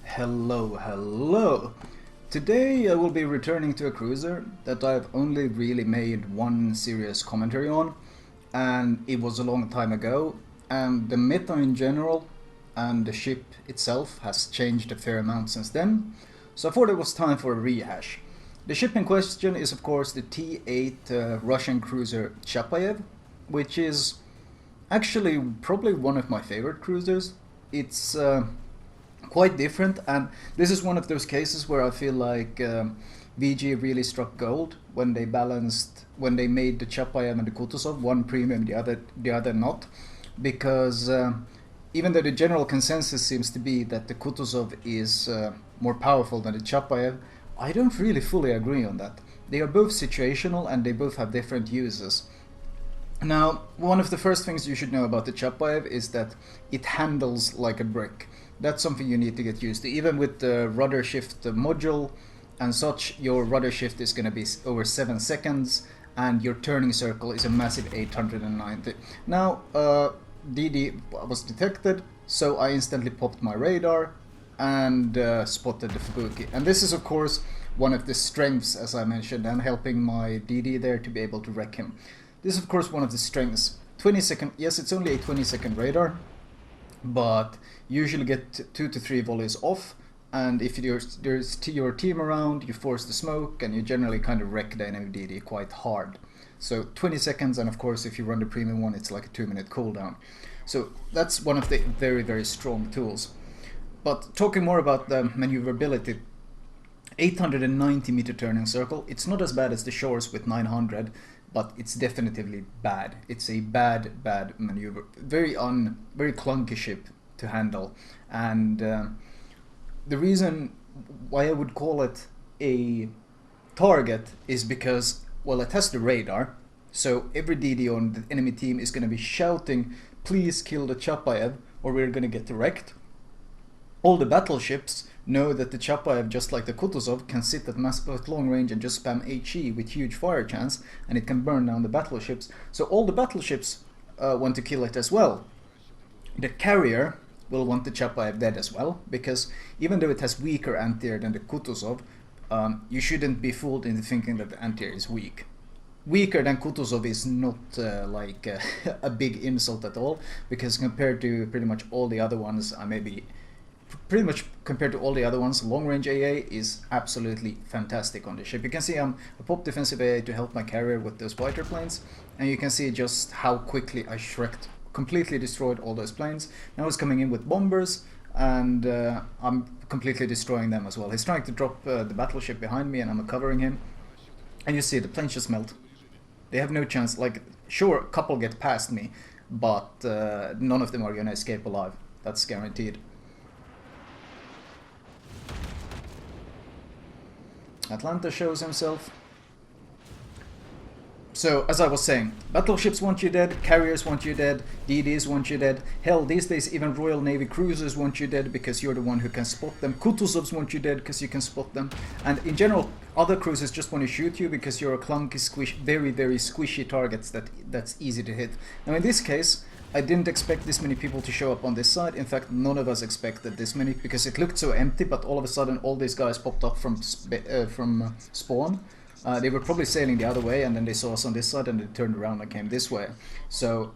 Hello. Today I will be returning to a cruiser that I've only really made one serious commentary on, and it was a long time ago, and the meta in general and the ship itself has changed a fair amount since then, so I thought it was time for a rehash. The ship in question is of course the T-8 Russian cruiser Chapayev, which is actually probably one of my favorite cruisers. It's quite different, and this is one of those cases where I feel like VG really struck gold when they made the Chapayev and the Kutuzov, one premium, the other not, because even though the general consensus seems to be that the Kutuzov is more powerful than the Chapayev, I don't really fully agree on that. They are both situational and they both have different uses. Now, one of the first things you should know about the Chapayev is that it handles like a brick. That's something you need to get used to. Even with the rudder shift module and such, your rudder shift is going to be over 7 seconds, and your turning circle is a massive 890. Now, DD was detected, so I instantly popped my radar and spotted the Fubuki. And this is of course one of the strengths, as I mentioned, and helping my DD there to be able to wreck him. This is of course one of the strengths. 20-second, yes, it's only a 20-second radar, but usually get 2 to 3 volleys off, and if there's your team around, you force the smoke and you generally kind of wreck the enemy DD quite hard. So 20 seconds, and of course if you run the premium one, it's like a 2-minute cooldown. So that's one of the very strong tools. But talking more about the maneuverability, 890 meter turning circle, it's not as bad as the Shores with 900, but it's definitively bad. It's a bad maneuver. Very clunky ship to handle. And the reason why I would call it a target is because, well, it has the radar. So every DD on the enemy team is going to be shouting, "Please kill the Chapayev or we're going to get wrecked." All the battleships know that the Chapayev, just like the Kutuzov, can sit at long range and just spam HE with huge fire chance, and it can burn down the battleships. So all the battleships want to kill it as well. The carrier will want the Chapayev dead as well, because even though it has weaker anti-air than the Kutuzov, you shouldn't be fooled into thinking that the anti-air is weak. Weaker than Kutuzov is not like a big insult at all, because compared to pretty much all the other ones, long-range AA is absolutely fantastic on this ship. You can see I popped defensive AA to help my carrier with those fighter planes, and you can see just how quickly I completely destroyed all those planes. Now he's coming in with bombers, and I'm completely destroying them as well. He's trying to drop the battleship behind me, and I'm covering him. And you see the planes just melt. They have no chance. Like, sure, a couple get past me, but none of them are gonna escape alive. That's guaranteed. Atlanta shows himself. So, as I was saying, battleships want you dead, carriers want you dead, DDs want you dead. Hell, these days even Royal Navy cruisers want you dead because you're the one who can spot them. Kutuzovs want you dead because you can spot them. And in general, other cruisers just want to shoot you because you're a clunky, very squishy targets that's easy to hit. Now in this case, I didn't expect this many people to show up on this side. In fact, none of us expected this many, because it looked so empty, but all of a sudden all these guys popped up from spawn. They were probably sailing the other way, and then they saw us on this side and they turned around and came this way. So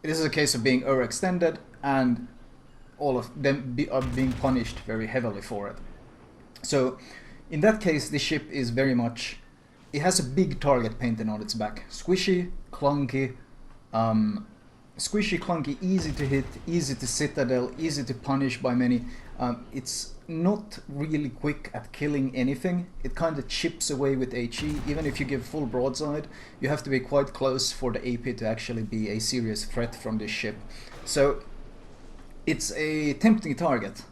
this is a case of being overextended, and all of them are being punished very heavily for it. So in that case, the ship is very much, it has a big target painted on its back. Squishy, clunky, easy to hit, easy to citadel, easy to punish by many. It's not really quick at killing anything. It kind of chips away with HE. Even if you give full broadside, you have to be quite close for the AP to actually be a serious threat from this ship. So it's a tempting target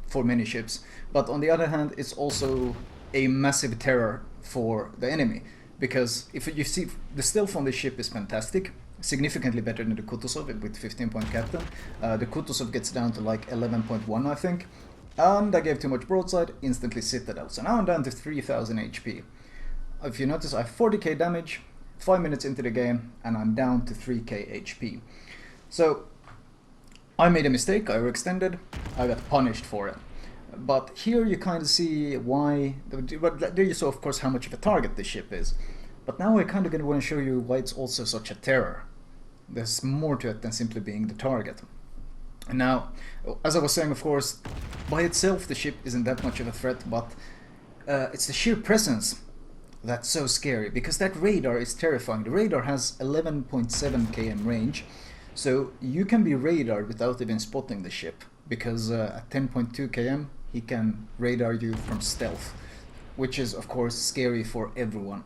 for many ships, but on the other hand, it's also a massive terror for the enemy, because if you see, the stealth on this ship is fantastic. Significantly better than the Kutuzov with 15-point captain. The Kutuzov gets down to like 11.1, I think. And I gave too much broadside, instantly citadel. So now I'm down to 3000 HP. If you notice, I have 40k damage, 5 minutes into the game, and I'm down to 3k HP. So I made a mistake, I overextended, I got punished for it. But here you kind of see why, but there you saw of course how much of a target this ship is. But now I kind of want to show you why it's also such a terror. There's more to it than simply being the target. And now, as I was saying, of course, by itself the ship isn't that much of a threat, but it's the sheer presence that's so scary, because that radar is terrifying. The radar has 11.7 km range, so you can be radared without even spotting the ship, because at 10.2 km he can radar you from stealth, which is of course scary for everyone.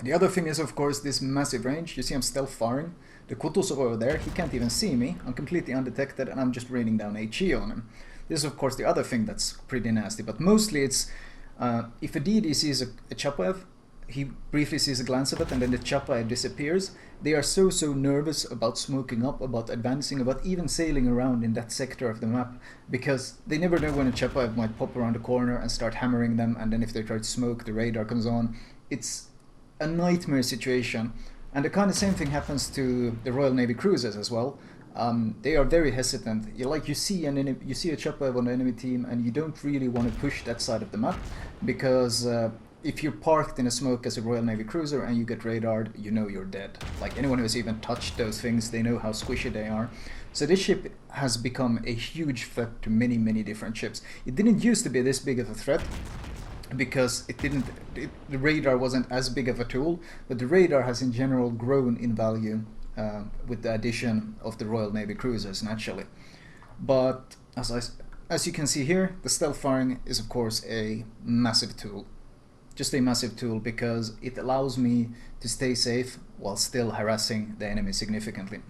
The other thing is of course this massive range. You see I'm stealth firing. The Kutuzov over there, he can't even see me. I'm completely undetected and I'm just raining down HE on him. This is of course the other thing that's pretty nasty, but mostly it's if a DD sees a Chapayev, he briefly sees a glance of it and then the Chapayev disappears. They are so nervous about smoking up, about advancing, about even sailing around in that sector of the map, because they never know when a Chapayev might pop around the corner and start hammering them, and then if they try to smoke, the radar comes on. It's a nightmare situation. And the kind of same thing happens to the Royal Navy cruisers as well. They are very hesitant. You see a Chapayev on the enemy team and you don't really want to push that side of the map, because if you're parked in a smoke as a Royal Navy cruiser and you get radared, you know you're dead. Like anyone who's even touched those things, they know how squishy they are. So this ship has become a huge threat to many different ships. It didn't used to be this big of a threat, because the radar wasn't as big of a tool, but the radar has in general grown in value with the addition of the Royal Navy cruisers naturally. But as you can see here, the stealth firing is of course a massive tool. Just a massive tool, because it allows me to stay safe while still harassing the enemy significantly.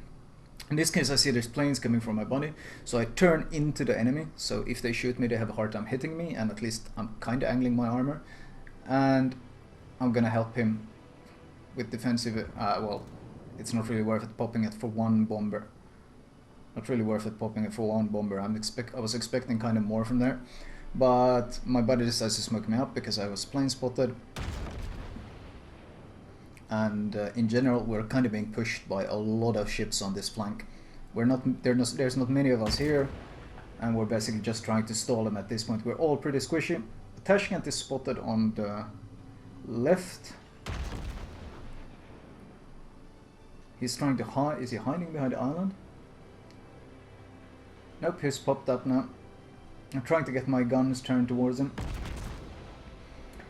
In this case I see there's planes coming from my body, so I turn into the enemy, so if they shoot me they have a hard time hitting me, and at least I'm kind of angling my armor, and I'm gonna help him with defensive, well, it's not really worth it popping it for one bomber. Not really worth it popping it for one bomber. I was expecting kind of more from there, but my buddy decides to smoke me up because I was plane spotted. And in general we're kind of being pushed by a lot of ships on this flank. There's not many of us here, and we're basically just trying to stall them at this point. We're all pretty squishy. Tashkent is spotted on the left. He's trying to hide. Is he hiding behind the island? Nope, he's popped up now. I'm trying to get my guns turned towards him.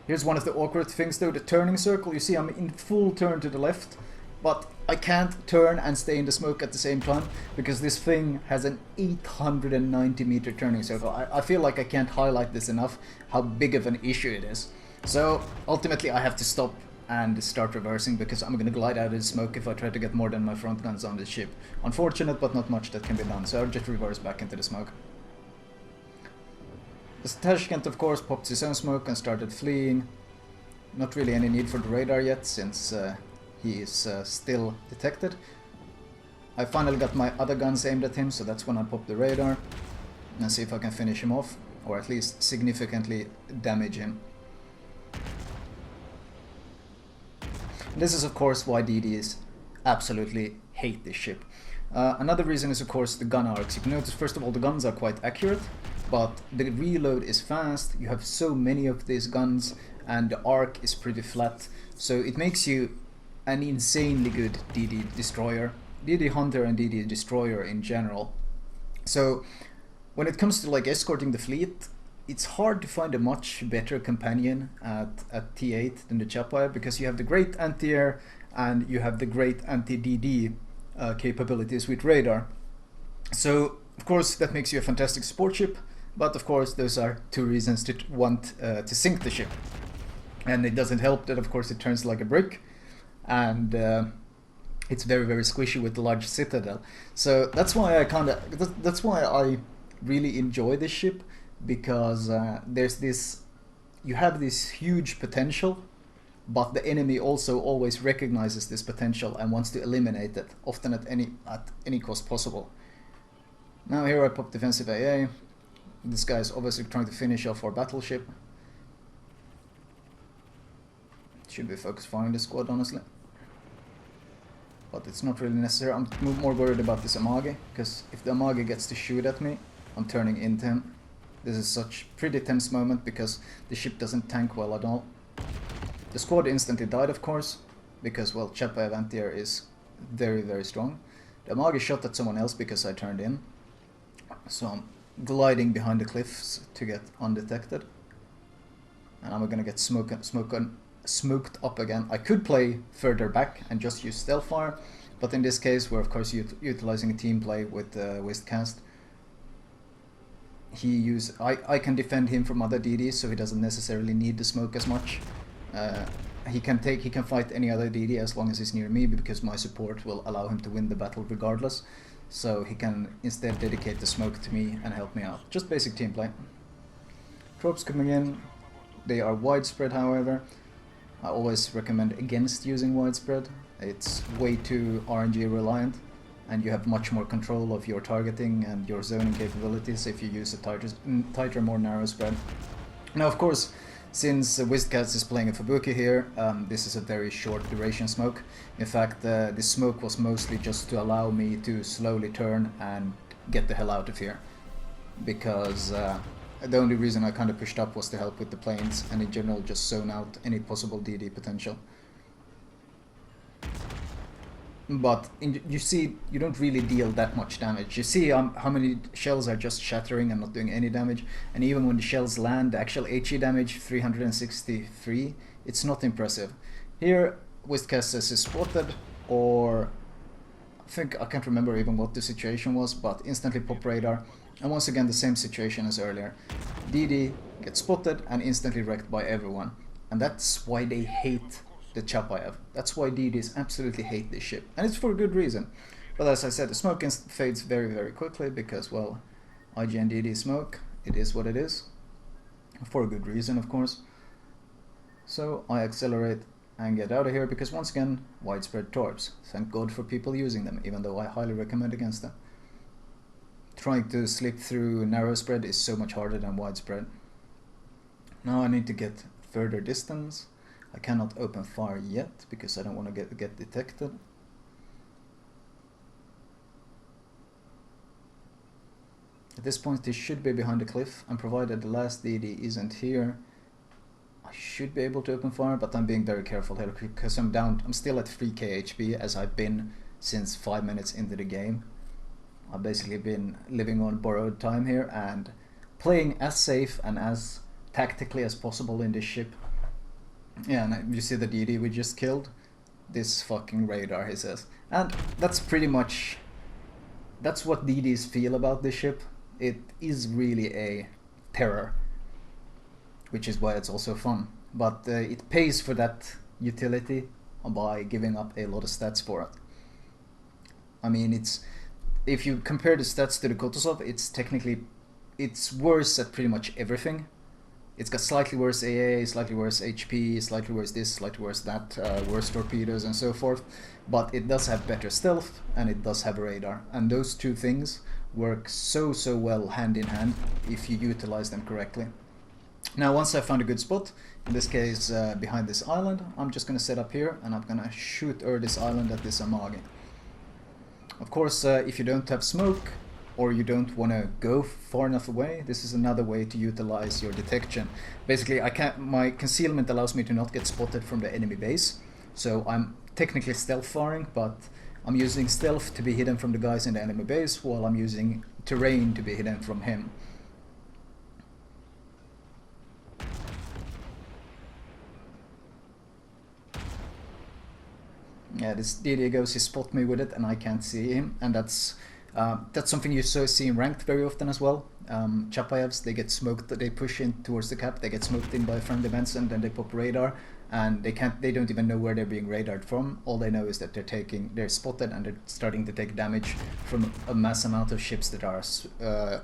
Here's one of the awkward things though, the turning circle. You see I'm in full turn to the left, but I can't turn and stay in the smoke at the same time, because this thing has an 890 meter turning circle. I feel like I can't highlight this enough, how big of an issue it is. So ultimately I have to stop and start reversing, because I'm gonna glide out of the smoke if I try to get more than my front guns on this ship. Unfortunate, but not much that can be done, so I'll just reverse back into the smoke. Tashkent of course popped his own smoke and started fleeing. Not really any need for the radar yet, since he is still detected. I finally got my other guns aimed at him, so that's when I pop the radar and see if I can finish him off, or at least significantly damage him. This is of course why DDs absolutely hate this ship. Another reason is of course the gun arcs. You can notice first of all the guns are quite accurate, but the reload is fast. You have so many of these guns and the arc is pretty flat, so it makes you an insanely good DD destroyer, DD hunter and DD destroyer in general. So when it comes to like escorting the fleet, it's hard to find a much better companion at T8 than the Chapayev, because you have the great anti-air and you have the great anti-DD capabilities with radar. So of course that makes you a fantastic support ship, but of course those are two reasons to want to sink the ship. And it doesn't help that of course it turns like a brick, and it's very squishy with the large citadel. So that's why I really enjoy this ship, because you have this huge potential, but the enemy also always recognizes this potential and wants to eliminate it, often at any cost possible. Now here I pop defensive AA. This guy is obviously trying to finish off our battleship. Should be focus firing the squad, honestly, but it's not really necessary. I'm more worried about this Amagi, because if the Amagi gets to shoot at me, I'm turning into him. This is such pretty tense moment because the ship doesn't tank well at all. The squad instantly died, of course, because, well, Chapayev anti-air is very, very strong. The Amagi shot at someone else because I turned in. So I'm gliding behind the cliffs to get undetected. And I'm gonna get smoked up again. I could play further back and just use stealth fire, but in this case we're of course utilizing a team play with Wistcast. I can defend him from other DDs, so he doesn't necessarily need the smoke as much. He can fight any other DD as long as he's near me, because my support will allow him to win the battle regardless. So he can instead dedicate the smoke to me and help me out. Just basic team play. Tropes coming in. They are widespread, however. I always recommend against using widespread. It's way too RNG reliant, and you have much more control of your targeting and your zoning capabilities if you use a tighter, more narrow spread. Now, of course, since Wistcast is playing a Fubuki here, this is a very short duration smoke. In fact, this smoke was mostly just to allow me to slowly turn and get the hell out of here. Because the only reason I kind of pushed up was to help with the planes, and in general just zone out any possible DD potential. But you see, you don't really deal that much damage. You see how many shells are just shattering and not doing any damage, and even when the shells land, the actual HE damage, 363, it's not impressive. Here, Wistcast says is spotted, or I can't remember even what the situation was, but instantly pop radar, and once again the same situation as earlier. DD gets spotted and instantly wrecked by everyone, and that's why they hate the Chapayev. That's why DDs absolutely hate this ship, and it's for a good reason. But as I said, the smoke fades very, very quickly because, well, IG and DD smoke, it is what it is. For a good reason, of course. So I accelerate and get out of here because, once again, widespread torps. Thank God for people using them, even though I highly recommend against them. Trying to slip through narrow spread is so much harder than widespread. Now I need to get further distance. I cannot open fire yet because I don't want to get detected. At this point they should be behind the cliff, and provided the last DD isn't here, I should be able to open fire, but I'm being very careful here because I'm still at 3k HP, as I've been since 5 minutes into the game. I've basically been living on borrowed time here and playing as safe and as tactically as possible in this ship. Yeah, and you see the DD we just killed? This fucking radar, he says. And that's pretty much... that's what DDs feel about this ship. It is really a terror. Which is why it's also fun. But it pays for that utility by giving up a lot of stats for it. I mean, it's... if you compare the stats to the Kutuzov, it's worse at pretty much everything. It's got slightly worse AA, slightly worse HP, slightly worse this, slightly worse that, worse torpedoes and so forth. But it does have better stealth, and it does have a radar. And those two things work so well hand in hand if you utilize them correctly. Now, once I found a good spot, in this case behind this island, I'm just going to set up here and I'm going to shoot this island at this Amagi. Of course, if you don't have smoke, or you don't want to go far enough away, this is another way to utilize your detection. Basically, my concealment allows me to not get spotted from the enemy base, so I'm technically stealth firing, but I'm using stealth to be hidden from the guys in the enemy base, while I'm using terrain to be hidden from him. Yeah, this DD goes, he spot me with it and I can't see him, and that's something you see in ranked very often as well. Chapayevs, they get smoked, they push in towards the cap, they get smoked in by friendly events, and then they pop radar, and they don't even know where they're being radared from. All they know is that they're spotted and they're starting to take damage from a mass amount of ships that are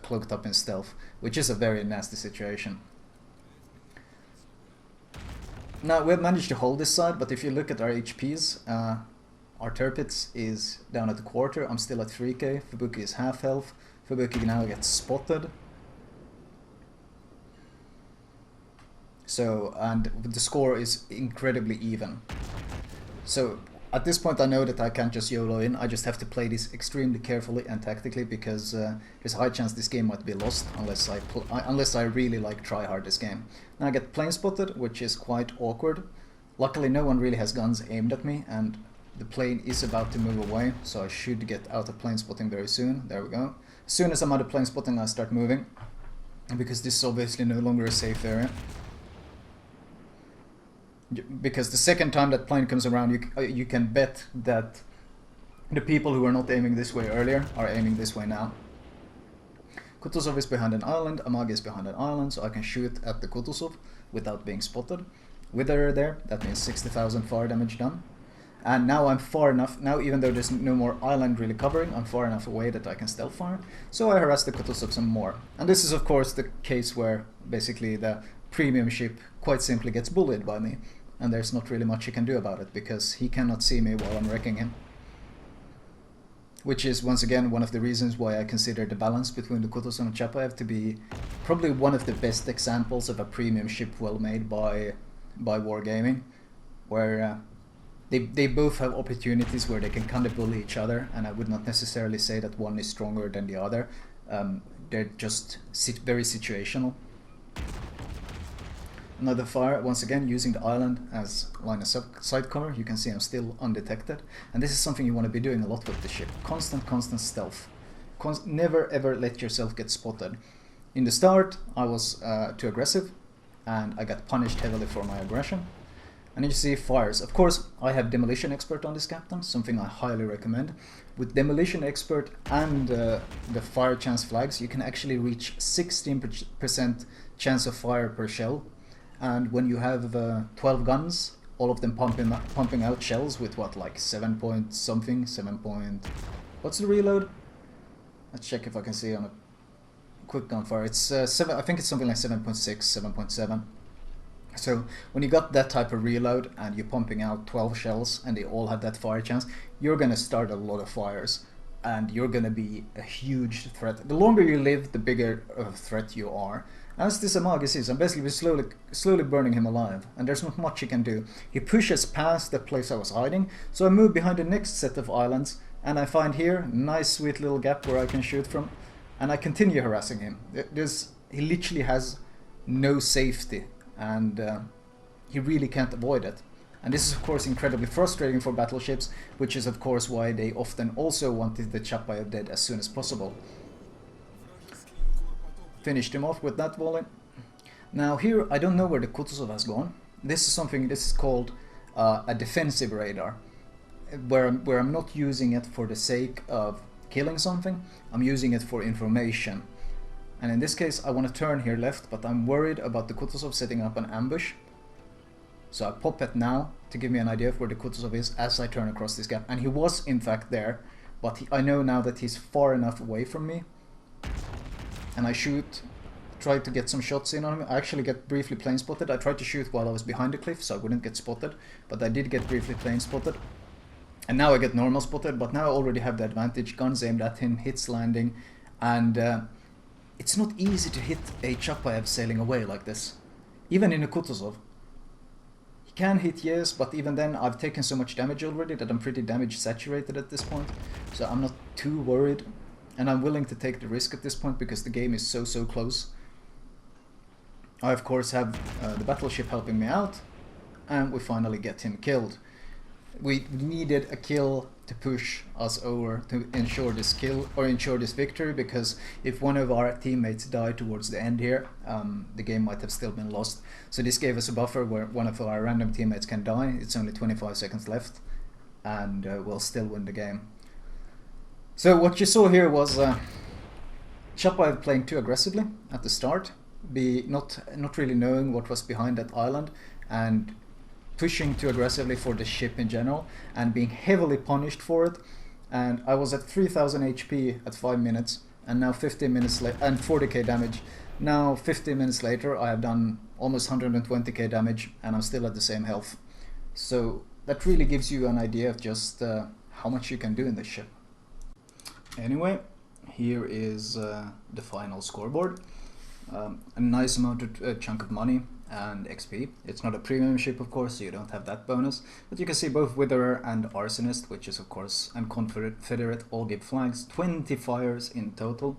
cloaked up in stealth, which is a very nasty situation. Now, we've managed to hold this side, but if you look at our HPs, our Tirpitz is down at a quarter. I'm still at 3k. Fubuki is half health. Fubuki now gets spotted. So, and the score is incredibly even. So, At this point I know that I can't just YOLO in, I just have to play this extremely carefully and tactically, because there's a high chance this game might be lost unless I really like try hard this game. Now I get plane spotted, which is quite awkward. Luckily no one really has guns aimed at me, and the plane is about to move away, so I should get out of plane spotting very soon. There we go. As soon as I'm out of plane spotting I start moving, because this is obviously no longer a safe area. Because the second time that plane comes around, you can bet that the people who are not aiming this way earlier are aiming this way now. Kutuzov is behind an island, Amagi is behind an island, so I can shoot at the Kutuzov without being spotted. With her there, that means 60,000 fire damage done. And now I'm far enough, now even though there's no more island really covering, I'm far enough away that I can stealth fire, so I harass the Kutuzov some more. And this is of course the case where basically the premium ship quite simply gets bullied by me, and there's not really much he can do about it, because he cannot see me while I'm wrecking him. Which is once again one of the reasons why I consider the balance between the Kutuzov and Chapayev to be probably one of the best examples of a premium ship well made by Wargaming, where they both have opportunities where they can kind of bully each other, and I would not necessarily say that one is stronger than the other. They're just very situational. Another fire, once again using the island as line of sight cover. You can see I'm still undetected, and this is something you want to be doing a lot with the ship. Constant stealth. Never ever let yourself get spotted. In the start I was too aggressive, and I got punished heavily for my aggression. And you see fires. Of course, I have Demolition Expert on this captain, something I highly recommend. With Demolition Expert and the fire chance flags, you can actually reach 16% chance of fire per shell. And when you have 12 guns, all of them pumping out shells with what, like 7 point something, 7 point... What's the reload? Let's check if I can see on a quick gunfire. It's I think it's something like 7.6, 7.7. So when you got that type of reload and you're pumping out 12 shells and they all have that fire chance, you're gonna start a lot of fires, and you're gonna be a huge threat. The longer you live, the bigger of a threat you are. As this Amagi is, I'm basically slowly burning him alive, and there's not much he can do. He pushes past the place I was hiding, so I move behind the next set of islands, and I find here a nice sweet little gap where I can shoot from, and I continue harassing him. He literally has no safety, and he really can't avoid it. And this is of course incredibly frustrating for battleships, which is of course why they often also wanted the Chapayev dead as soon as possible. Finished him off with that volley. Now here I don't know where the Kutuzov has gone. This is called a defensive radar, where I'm not using it for the sake of killing something, I'm using it for information. And in this case I want to turn here left, but I'm worried about the Kutuzov setting up an ambush. So I pop it now to give me an idea of where the Kutuzov is as I turn across this gap. And he was in fact there, but I know now that he's far enough away from me. And I try to get some shots in on him. I actually get briefly plane spotted. I tried to shoot while I was behind the cliff so I wouldn't get spotted, but I did get briefly plane spotted. And now I get normal spotted, but now I already have the advantage. Guns aimed at him, hits landing, and it's not easy to hit a Chapayev sailing away like this. Even in a Kutuzov. He can hit, yes, but even then I've taken so much damage already that I'm pretty damage saturated at this point. So I'm not too worried. And I'm willing to take the risk at this point because the game is so close. I of course have the battleship helping me out, and we finally get him killed. We needed a kill to push us over to ensure this kill, or ensure this victory, because if one of our teammates died towards the end here, the game might have still been lost. So this gave us a buffer where one of our random teammates can die. It's only 25 seconds left, and we'll still win the game. So what you saw here was Chapayev playing too aggressively at the start, not really knowing what was behind that island, and pushing too aggressively for the ship in general, and being heavily punished for it. And I was at 3000 HP at 5 minutes, and now 15 minutes later, and 40k damage. Now 15 minutes later I have done almost 120k damage, and I'm still at the same health. So that really gives you an idea of just how much you can do in this ship. Anyway, here is the final scoreboard. A nice amount of chunk of money. and XP. It's not a premium ship, of course, so you don't have that bonus, but you can see both Witherer and Arsonist, which is of course, and Confederate all give flags, 20 fires in total.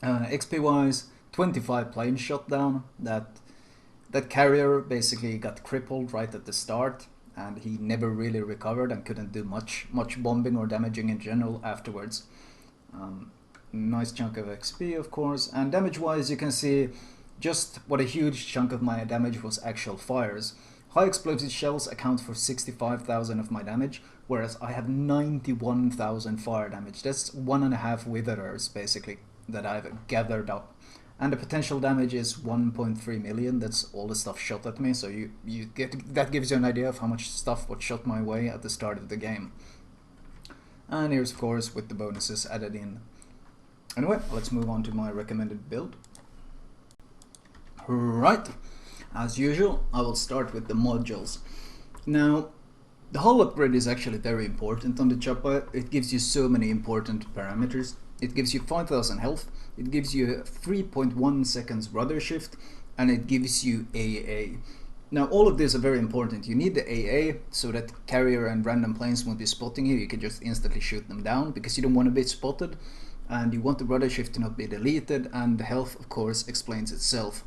XP wise, 25 planes shot down. That carrier basically got crippled right at the start, and he never really recovered and couldn't do much bombing or damaging in general afterwards. Nice chunk of XP, of course, and damage wise you can see just what a huge chunk of my damage was actual fires. High explosive shells account for 65,000 of my damage, whereas I have 91,000 fire damage. That's 1.5 Witherers basically that I've gathered up. And the potential damage is 1.3 million. That's all the stuff shot at me, so you get, that gives you an idea of how much stuff was shot my way at the start of the game. And here's of course with the bonuses added in. Anyway, let's move on to my recommended build. Right, as usual, I will start with the modules. Now, the hull upgrade is actually very important on the Chapayev. It gives you so many important parameters. It gives you 5,000 health, it gives you 3.1 seconds rudder shift, and it gives you AA. Now all of these are very important. You need the AA so that carrier and random planes won't be spotting you. You can just instantly shoot them down because you don't want to be spotted, and you want the rudder shift to not be deleted, and the health of course explains itself.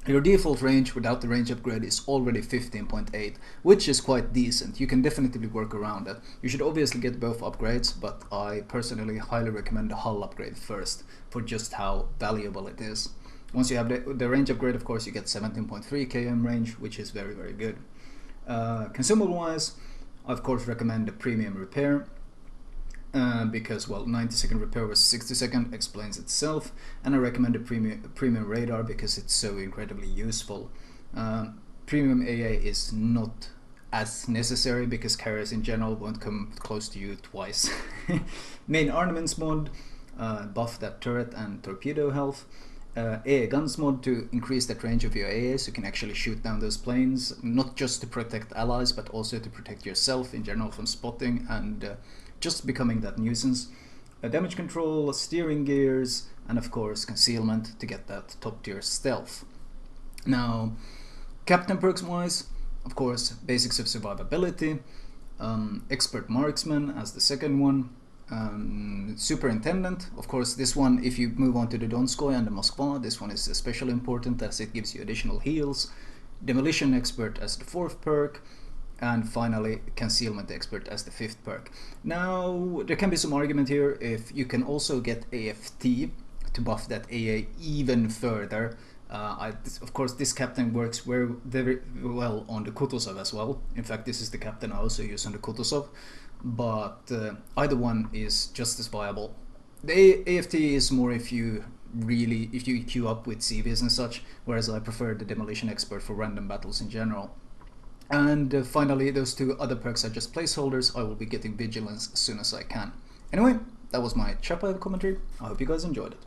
Your default range without the range upgrade is already 15.8, which is quite decent. You can definitely work around it. You should obviously get both upgrades, but I personally highly recommend the hull upgrade first for just how valuable it is. Once you have the range upgrade, of course, you get 17.3 km range, which is very, very good. Consumable wise, I of course recommend the premium repair. Because, well, 90-second repair was 60-second, explains itself, and I recommend the premium radar because it's so incredibly useful. Premium AA is not as necessary because carriers in general won't come close to you twice. Main armaments mod, buff that turret and torpedo health. AA guns mod to increase that range of your AA so you can actually shoot down those planes, not just to protect allies but also to protect yourself in general from spotting and just becoming that nuisance. Damage control, steering gears, and of course concealment to get that top tier stealth. Now, captain perks wise, of course, basics of survivability, expert marksman as the second one, superintendent, of course this one, if you move on to the Donskoy and the Moskva, this one is especially important as it gives you additional heals, demolition expert as the fourth perk, and finally concealment expert as the fifth perk. Now there can be some argument here if you can also get AFT to buff that AA even further. Of course this captain works very well on the Kutuzov as well. In fact, this is the captain I also use on the Kutuzov, but either one is just as viable. The AFT is more if you queue up with CVs and such, whereas I prefer the demolition expert for random battles in general. And finally, those two other perks are just placeholders. I will be getting vigilance as soon as I can. Anyway, that was my Chapayev commentary. I hope you guys enjoyed it.